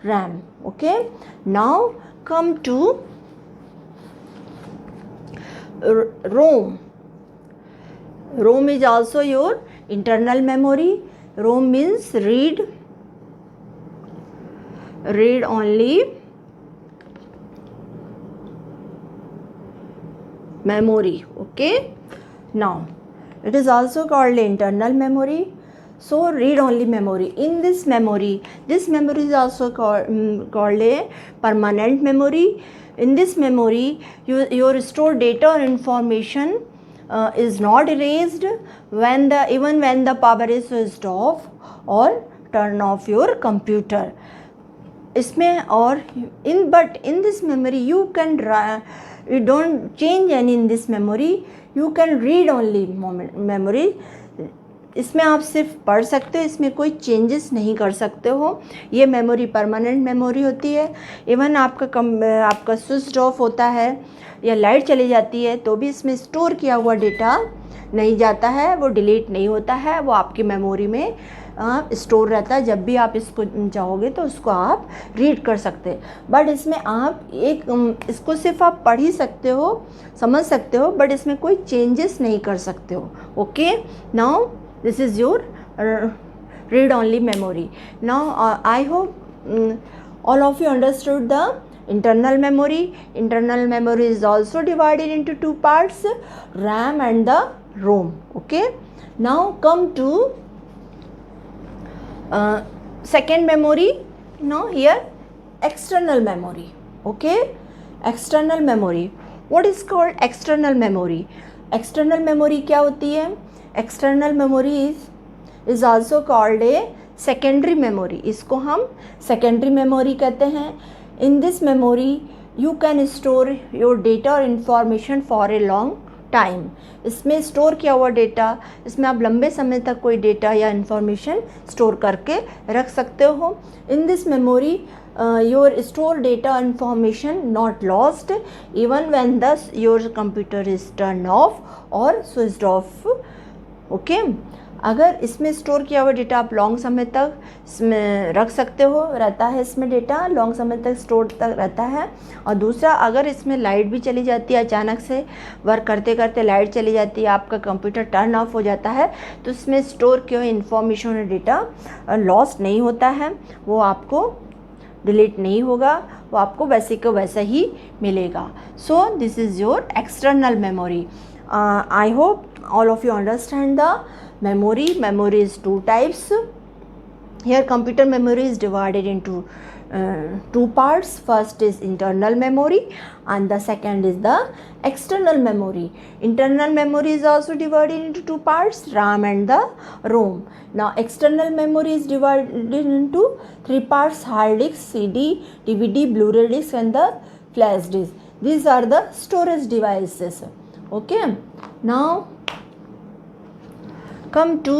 RAM. Okay, now come to ROM. ROM is also your internal memory. ROM means read only memory. Okay, now it is also called internal memory. So read only memory. In this memory is also called a permanent memory. In this memory, your stored data or information is not erased even when the power is switched off or turn off your computer. इसमें और in this memory you don't change any in this memory. You can read only memory. इसमें आप सिर्फ पढ़ सकते हो, इसमें कोई चेंजेस नहीं कर सकते हो. ये मेमोरी परमानेंट मेमोरी होती है. इवन आपका स्विच ऑफ होता है या लाइट चली जाती है तो भी इसमें स्टोर किया हुआ डेटा नहीं जाता है, वो डिलीट नहीं होता है, वो आपकी मेमोरी में स्टोर रहता है. जब भी आप इसको चाहोगे तो उसको आप रीड कर सकते हैं. बट इसमें आप इसको सिर्फ आप पढ़ ही सकते हो, समझ सकते हो, बट इसमें कोई चेंजेस नहीं कर सकते हो. Okay, now this is your read only memory. Now I hope all of you understood the internal memory. Internal memory is also divided into two parts, RAM and the ROM. Okay, now come to second memory. Now here external memory. Okay, external memory. What is called external memory? External memory क्या होती है? External memory is also called a secondary memory. इसको हम secondary memory कहते हैं. In this memory you can store your data और information for a long time. इसमें store किया हुआ डेटा, इसमें आप लंबे समय तक कोई डेटा या इन्फॉर्मेशन स्टोर करके रख सकते हो. इन this memory your store data information not lost even when your computer is turn off और स्विच्ड ऑफ. ओके, अगर इसमें स्टोर किया हुआ डेटा आप लॉन्ग समय तक इसमें रख सकते हो, रहता है इसमें डेटा लॉन्ग समय तक स्टोर तक रहता है. और दूसरा, अगर इसमें लाइट भी चली जाती है, अचानक से वर्क करते करते लाइट चली जाती है, आपका कंप्यूटर टर्न ऑफ हो जाता है, तो इसमें स्टोर किया हुआ इन्फॉर्मेशन और डेटा लॉस्ट नहीं होता है, वो आपको डिलीट नहीं होगा, वो आपको वैसे को वैसा ही मिलेगा. So this is your external memory. I hope all of you understand the memory. Memory is two types. Here computer memory is divided into two parts. First is internal memory and the second is the external memory. Internal memory is also divided into two parts, RAM and the ROM. Now external memory is divided into three parts: hard disk, CD, DVD, Blu-ray disc and the flash disk. These are the storage devices. Okay, now come to